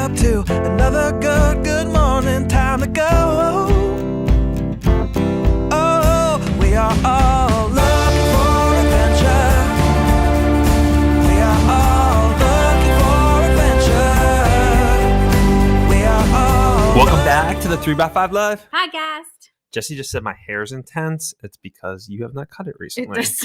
up to another good morning. Time to go. Oh, we are all looking for adventure. We are all looking for adventure. We are all. Welcome back to the 3x5 Live. Podcast. Jesse just said my hair's intense. It's because you have not cut it recently. It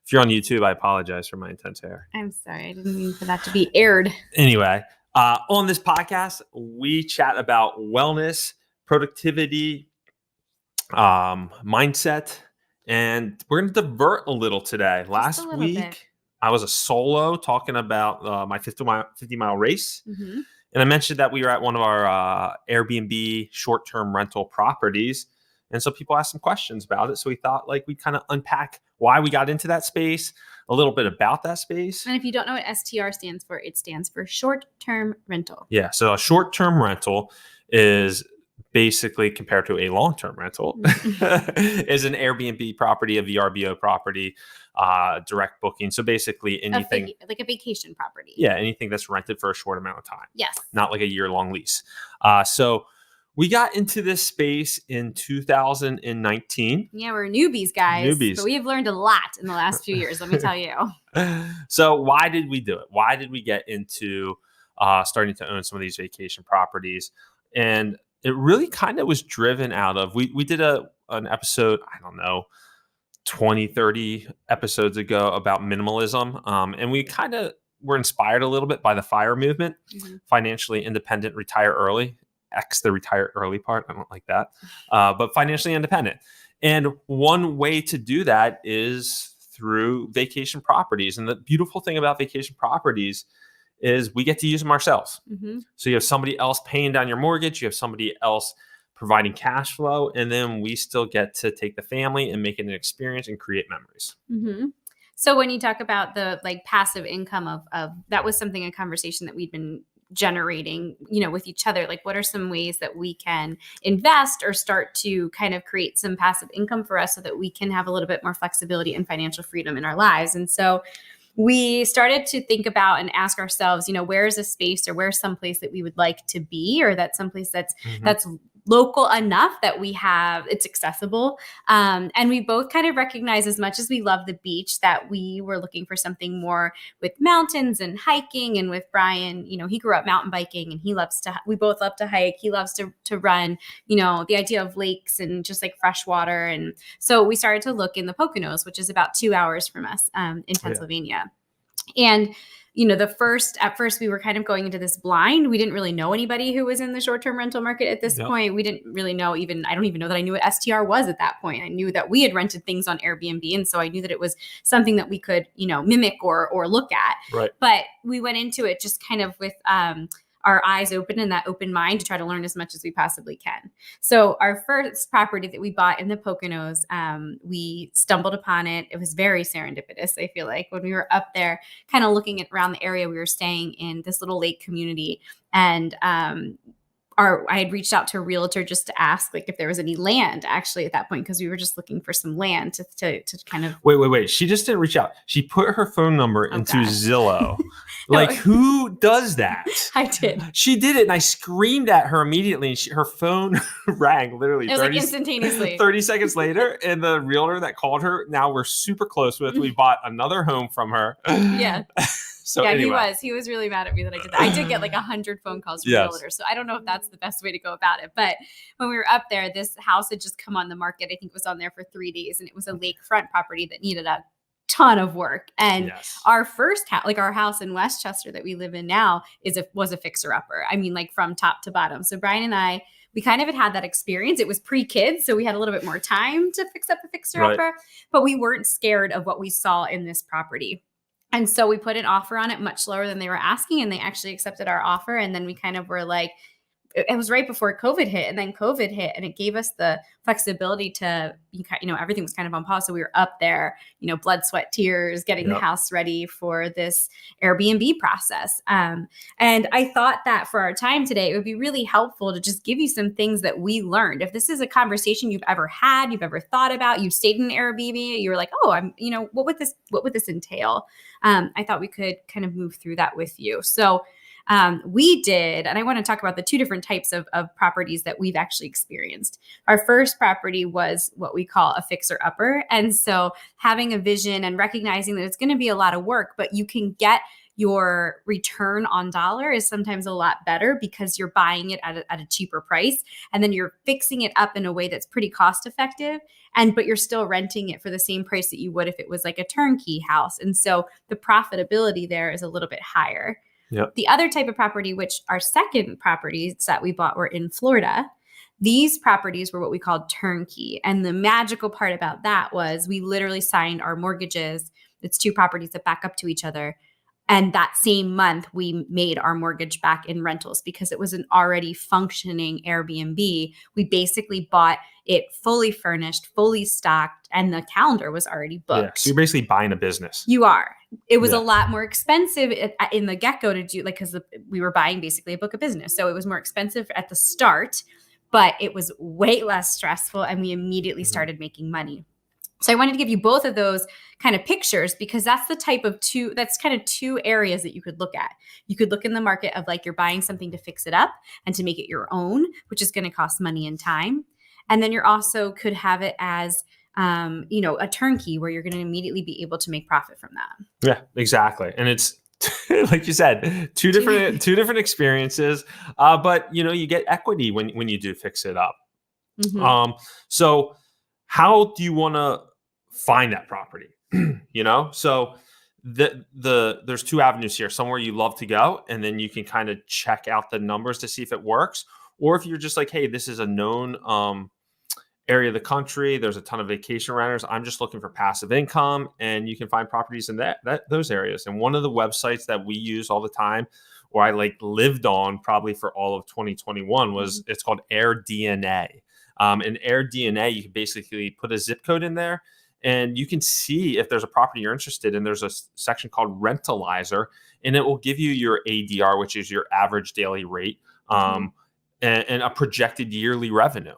If you're on YouTube, I apologize for my intense hair. I'm sorry. I didn't mean for that to be aired. Anyway, on this podcast, we chat about wellness, productivity, mindset, and we're going to divert a little today. Last week, bit. I was a solo talking about my 50-mile race. Mm-hmm. And I mentioned that we were at one of our Airbnb short-term rental properties. And so people asked some questions about it. So we thought we'd kind of unpack why we got into that space, a little bit about that space. And if you don't know what STR stands for, it stands for short-term rental. Yeah. So a short-term rental is basically compared to a long-term rental is an Airbnb property, a VRBO property, direct booking. So basically anything like a vacation property. Yeah. Anything that's rented for a short amount of time. Yes. Not like a year-long lease. So we got into this space in 2019. Yeah, we're newbies, guys. Newbies. But we have learned a lot in the last few years, let me tell you. So why did we do it? Why did we get into starting to own some of these vacation properties? And it really kind of was driven out of, we did an episode, I don't know, 20, 30 episodes ago about minimalism. And we kind of were inspired a little bit by the FIRE movement, financially independent, retire early. X the retire early part. I don't like that. But financially independent. And one way to do that is through vacation properties. And the beautiful thing about vacation properties is we get to use them ourselves. Mm-hmm. So you have somebody else paying down your mortgage. You have somebody else providing cash flow. And then we still get to take the family and make it an experience and create memories. Mm-hmm. So when you talk about the passive income of that was a conversation that we'd been generating, with each other. What are some ways that we can invest or start to kind of create some passive income for us so that we can have a little bit more flexibility and financial freedom in our lives? And so we started to think about and ask ourselves, where is a space or where's some place that we would like to be, or that's someplace that's local enough that it's accessible. And we both kind of recognize, as much as we love the beach, that we were looking for something more with mountains and hiking. And with Bryan, he grew up mountain biking and we both love to hike. He loves to run, the idea of lakes and just fresh water. And so we started to look in the Poconos, which is about 2 hours from us in Pennsylvania. And at first we were kind of going into this blind. We didn't really know anybody who was in the short-term rental market at this point. We didn't really know I don't even know that I knew what STR was at that point. I knew that we had rented things on Airbnb. And so I knew that it was something that we could, mimic or look at. Right. But we went into it just kind of with, our eyes open and that open mind to try to learn as much as we possibly can. So our first property that we bought in the Poconos, we stumbled upon it. It was very serendipitous, I feel like, when we were up there kind of looking around the area. We were staying in this little lake community, and I had reached out to a realtor just to ask if there was any land actually at that point, because we were just looking for some land to kind of. Wait. She just didn't reach out. She put her phone number into Zillow. Who does that? I did. She did it, and I screamed at her immediately, and her phone rang literally. It was instantaneously. 30 seconds later, and the realtor that called her, now we're super close with. We bought another home from her. Yeah. So yeah, anyway. He was really mad at me that I did that. I did get 100 phone calls from realtors. So I don't know if that's the best way to go about it. But when we were up there, this house had just come on the market. I think it was on there for 3 days, and it was a lakefront property that needed a ton of work. And our first house, our house in Westchester that we live in now, was a fixer upper. I mean, from top to bottom. So Bryan and I, we kind of had that experience. It was pre-kids, so we had a little bit more time to fix up a fixer upper, but we weren't scared of what we saw in this property. And so we put an offer on it much lower than they were asking, and they actually accepted our offer. And then we kind of were it was right before COVID hit, and then COVID hit, and it gave us the flexibility to, everything was kind of on pause. So we were up there, blood, sweat, tears, getting the house ready for this Airbnb process. And I thought that for our time today, it would be really helpful to just give you some things that we learned. If this is a conversation you've ever had, you've ever thought about, you stayed in an Airbnb, you were like, oh, what would this entail? I thought we could kind of move through that with you. So We did, and I want to talk about the two different types of properties that we've actually experienced. Our first property was what we call a fixer-upper. And so having a vision and recognizing that it's going to be a lot of work, but you can get your return on dollar is sometimes a lot better because you're buying it at a cheaper price. And then you're fixing it up in a way that's pretty cost effective. But you're still renting it for the same price that you would if it was like a turnkey house. And so the profitability there is a little bit higher. Yep. The other type of property, which our second properties that we bought were in Florida. These properties were what we called turnkey. And the magical part about that was we literally signed our mortgages. It's two properties that back up to each other. And that same month, we made our mortgage back in rentals because it was an already functioning Airbnb. We basically bought it fully furnished, fully stocked, and the calendar was already booked. Yeah, so you're basically buying a business. You are. It was Yeah. a lot more expensive in the get-go to do, like, because we were buying basically a book of business. So it was more expensive at the start, but it was way less stressful, and we immediately started making money. So I wanted to give you both of those kind of pictures because that's the type of that's kind of two areas that you could look at. You could look in the market of like you're buying something to fix it up and to make it your own, which is going to cost money and time. And then you're also could have it as, a turnkey where you're going to immediately be able to make profit from that. Yeah, exactly. And it's like you said, two different experiences. But you get equity when you do fix it up. Mm-hmm. So how do you want to find that property? So there's two avenues here. Somewhere you love to go, and then you can kind of check out the numbers to see if it works. Or if you're just like, hey, this is a known area of the country, there's a ton of vacation renters, I'm just looking for passive income, and you can find properties in those areas. And one of the websites that we use all the time, or I lived on probably for all of 2021, was it's called AirDNA. And AirDNA, you can basically put a zip code in there, and you can see if there's a property you're interested in. There's a section called Rentalizer, and it will give you your ADR, which is your average daily rate, and a projected yearly revenue.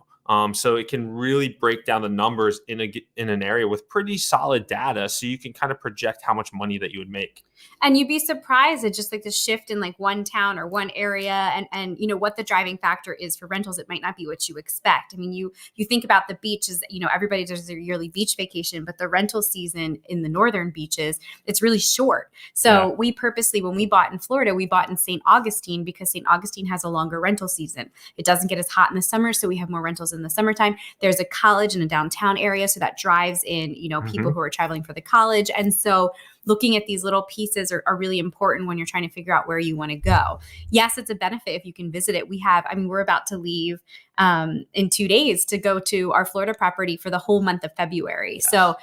So it can really break down the numbers in an area with pretty solid data, so you can kind of project how much money that you would make. And you'd be surprised at just like the shift in like one town or one area and what the driving factor is for rentals. It might not be what you expect. I mean, you think about the beaches, everybody does their yearly beach vacation, but the rental season in the northern beaches, it's really short. So we purposely, when we bought in Florida, we bought in St. Augustine because St. Augustine has a longer rental season. It doesn't get as hot in the summer, so we have more rentals in the summertime. There's a college in a downtown area, so that drives in, people who are traveling for the college. And so looking at these little pieces are really important when you're trying to figure out where you want to go. Yes, it's a benefit if you can visit it. We're about to leave in 2 days to go to our Florida property for the whole month of February. Yes. So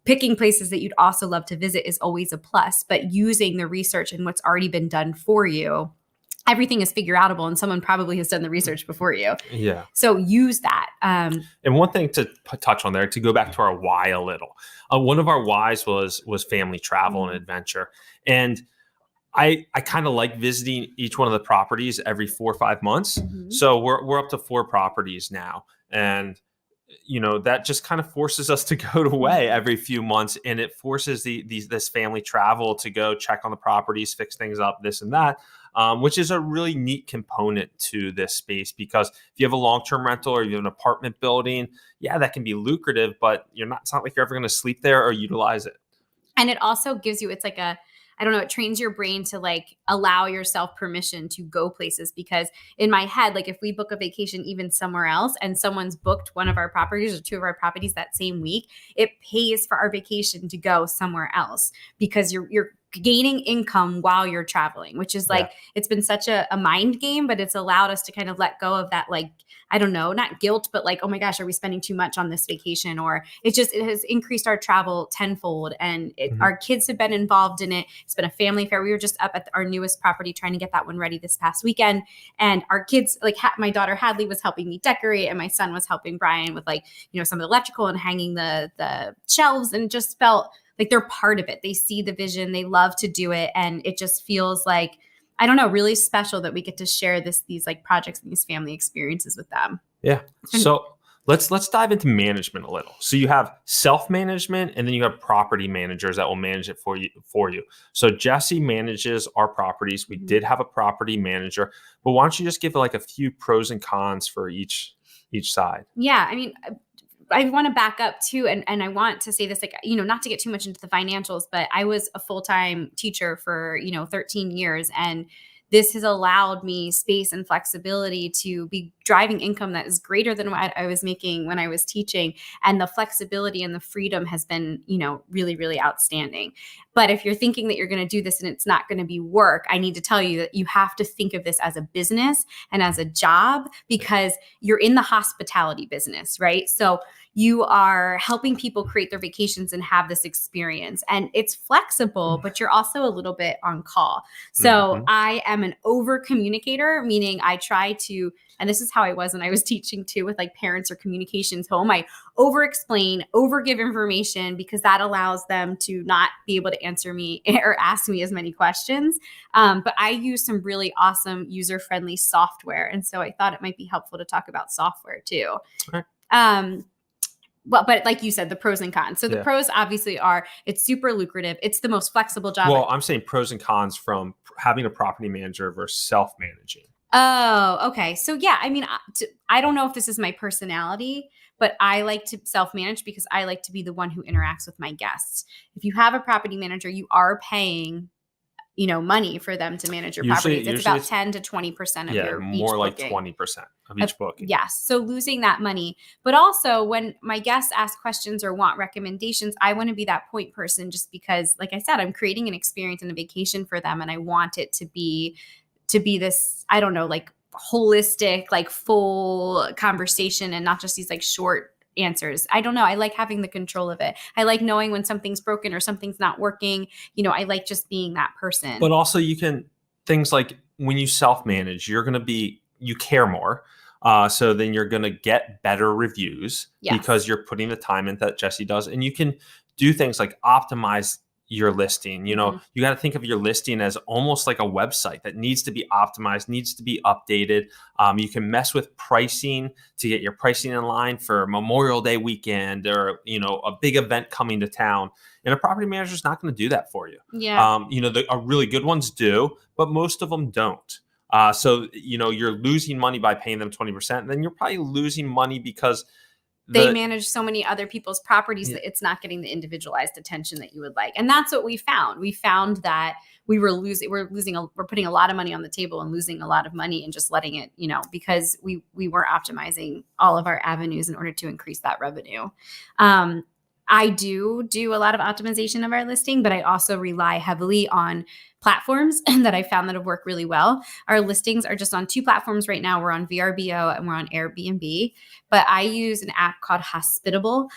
picking places that you'd also love to visit is always a plus, but using the research and what's already been done for you, everything is figure outable, and someone probably has done the research before you. Yeah. So use that. And one thing to touch on there, to go back to our why a little. One of our whys was family travel and adventure. And I kind of like visiting each one of the properties every 4 or 5 months. Mm-hmm. So we're up to 4 properties now. And that just kind of forces us to go away every few months, and it forces this family travel to go check on the properties, fix things up, this and that, which is a really neat component to this space. Because if you have a long-term rental or you have an apartment building, that can be lucrative, but it's not like you're ever going to sleep there or utilize it. And it also gives you, it's like it trains your brain to like allow yourself permission to go places. Because in my head, like if we book a vacation even somewhere else and someone's booked one of our properties or 2 of our properties that same week, it pays for our vacation to go somewhere else because you're gaining income while you're traveling, which is like, it's been such a mind game, but it's allowed us to kind of let go of that, like, I don't know, not guilt, but like, oh my gosh, are we spending too much on this vacation? Or it has increased our travel tenfold, and our kids have been involved in it. It's been a family affair. We were just up at our newest property trying to get that one ready this past weekend. And our kids, like my daughter Hadley was helping me decorate, and my son was helping Brian with some of the electrical and hanging the shelves, and it just felt like they're part of it. They see the vision, they love to do it. And it just feels like, I don't know, really special that we get to share these like projects and these family experiences with them. Yeah. So let's dive into management a little. So you have self-management, and then you have property managers that will manage it for you. So Jessie manages our properties. We did have a property manager, but why don't you just give like a few pros and cons for each side? Yeah, I mean, I want to back up too, and I want to say this, like, not to get too much into the financials, but I was a full-time teacher for 13 years, and this has allowed me space and flexibility to be driving income that is greater than what I was making when I was teaching. And the flexibility and the freedom has been, really, really outstanding. But if you're thinking that you're going to do this and it's not going to be work, I need to tell you that you have to think of this as a business and as a job, because you're in the hospitality business, right? So you are helping people create their vacations and have this experience. And it's flexible, but you're also a little bit on call. So I am an over communicator, meaning I try to, and this is how I was when I was teaching too, with like parents or communications home. I over explain, over give information, because that allows them to not be able to answer me or ask me as many questions. But I use some really awesome user-friendly software. And so I thought it might be helpful to talk about software too. Okay. Well, but like you said, the pros and cons. So the pros obviously are it's super lucrative. It's the most flexible job. Well, I'm saying pros and cons from having a property manager versus self-managing. Oh, okay. So yeah, I mean, I don't know if this is my personality, but I like to self-manage because I like to be the one who interacts with my guests. If you have a property manager, you are paying money for them to manage your properties. It's about 10 to 20% of your more each like booking. 20% of each booking. Yes. So losing that money. But also when my guests ask questions or want recommendations, I want to be that point person, just because, like I said, I'm creating an experience and a vacation for them. And I want it to be this, I don't know, like holistic, like full conversation, and not just these like short answers. I don't know. I like having the control of it. I like knowing when something's broken or something's not working. I like just being that person. But also things like when you self-manage, you care more. So then you're going to get better reviews because you're putting the time in that Jessie does. And you can do things like optimize your listing. You got to think of your listing as almost like a website that needs to be optimized, needs to be updated. You can mess with pricing to get your pricing in line for Memorial Day weekend or, a big event coming to town. And a property manager is not going to do that for you. Yeah. The really good ones do, but most of them don't. So you're losing money by paying them 20%. And then you're probably losing money because they manage so many other people's properties that it's not getting the individualized attention that you would like. And that's what we found. We found that we're putting a lot of money on the table and losing a lot of money and just letting it, because we weren't optimizing all of our avenues in order to increase that revenue. I do a lot of optimization of our listing, but I also rely heavily on platforms that I found that have worked really well. Our listings are just on 2 platforms right now. We're on VRBO and we're on Airbnb, but I use an app called Hospitable,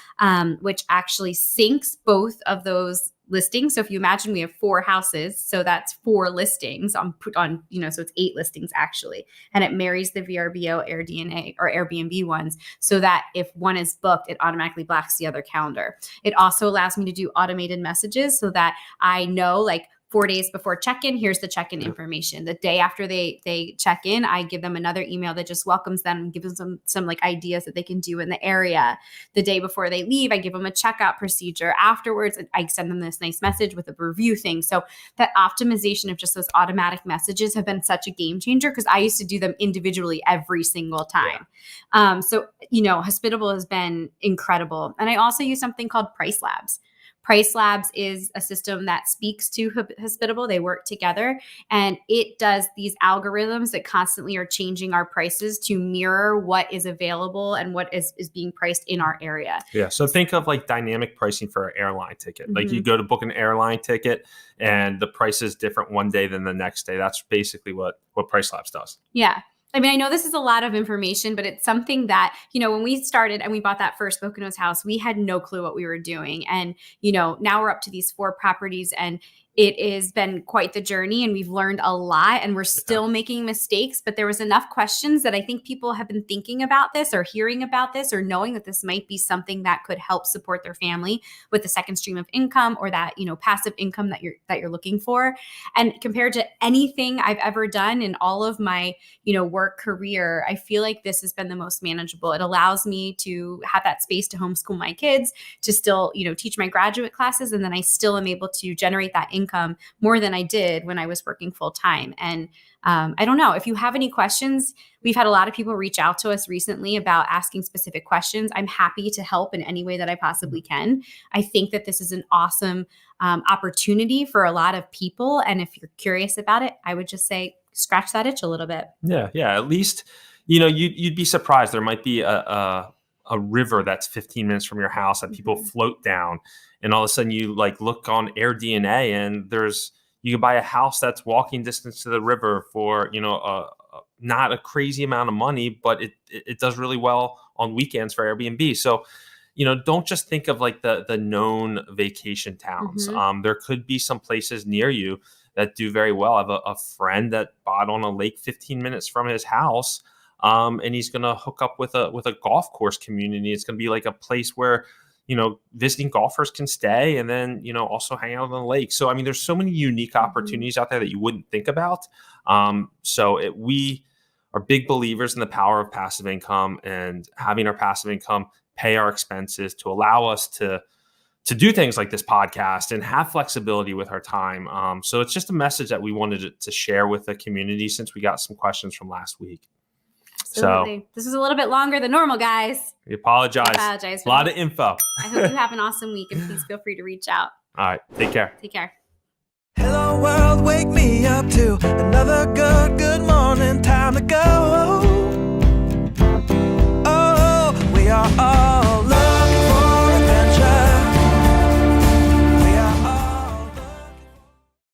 which actually syncs both of those listings. So if you imagine we have 4 houses, so that's 4 listings so it's 8 listings actually. And it marries the VRBO, AirDNA or Airbnb ones so that if one is booked, it automatically blocks the other calendar. It also allows me to do automated messages so that I know, like, 4 days before check-in, here's the check-in information. The day after they check in, I give them another email that just welcomes them and gives them some like ideas that they can do in the area. The day before they leave, I give them a checkout procedure. Afterwards, I send them this nice message with a review thing. So that optimization of just those automatic messages have been such a game changer, because I used to do them individually every single time. So Hospitable has been incredible. And I also use something called Price Labs. Price Labs is a system that speaks to Hospitable. They work together, and it does these algorithms that constantly are changing our prices to mirror what is available and what is being priced in our area. Yeah. So think of like dynamic pricing for an airline ticket. Mm-hmm. Like you go to book an airline ticket and the price is different one day than the next day. That's basically what Price Labs does. Yeah. I mean, I know this is a lot of information, but it's something that, when we started and we bought that first Poconos house, we had no clue what we were doing. And, now we're up to these 4 properties, and it has been quite the journey, and we've learned a lot, and we're still making mistakes, but there was enough questions that I think people have been thinking about this or hearing about this or knowing that this might be something that could help support their family with the second stream of income or that, passive income that you're looking for. And compared to anything I've ever done in all of my, work career, I feel like this has been the most manageable. It allows me to have that space to homeschool my kids, to still, teach my graduate classes, and then I still am able to generate that income more than I did when I was working full time. And I don't know if you have any questions. We've had a lot of people reach out to us recently about asking specific questions. I'm happy to help in any way that I possibly can. I think that this is an awesome opportunity for a lot of people. And if you're curious about it, I would just say, scratch that itch a little bit. Yeah. At least, you'd be surprised. There might be a river that's 15 minutes from your house that people float down, and all of a sudden you look on AirDNA and you can buy a house that's walking distance to the river for not a crazy amount of money, but it does really well on weekends for Airbnb. So don't just think of the known vacation towns. There could be some places near you that do very well. I have a friend that bought on a lake 15 minutes from his house. And he's going to hook up with a golf course community. It's going to be like a place where, visiting golfers can stay and then, also hang out on the lake. So, I mean, there's so many unique opportunities out there that you wouldn't think about. We are big believers in the power of passive income and having our passive income pay our expenses to allow us to do things like this podcast and have flexibility with our time. So it's just a message that we wanted to share with the community since we got some questions from last week. Absolutely. So, this is a little bit longer than normal, guys. We apologize. A lot of info. I hope you have an awesome week, and please feel free to reach out. All right. Take care. Take care. Hello world, wake me up to another good morning. Time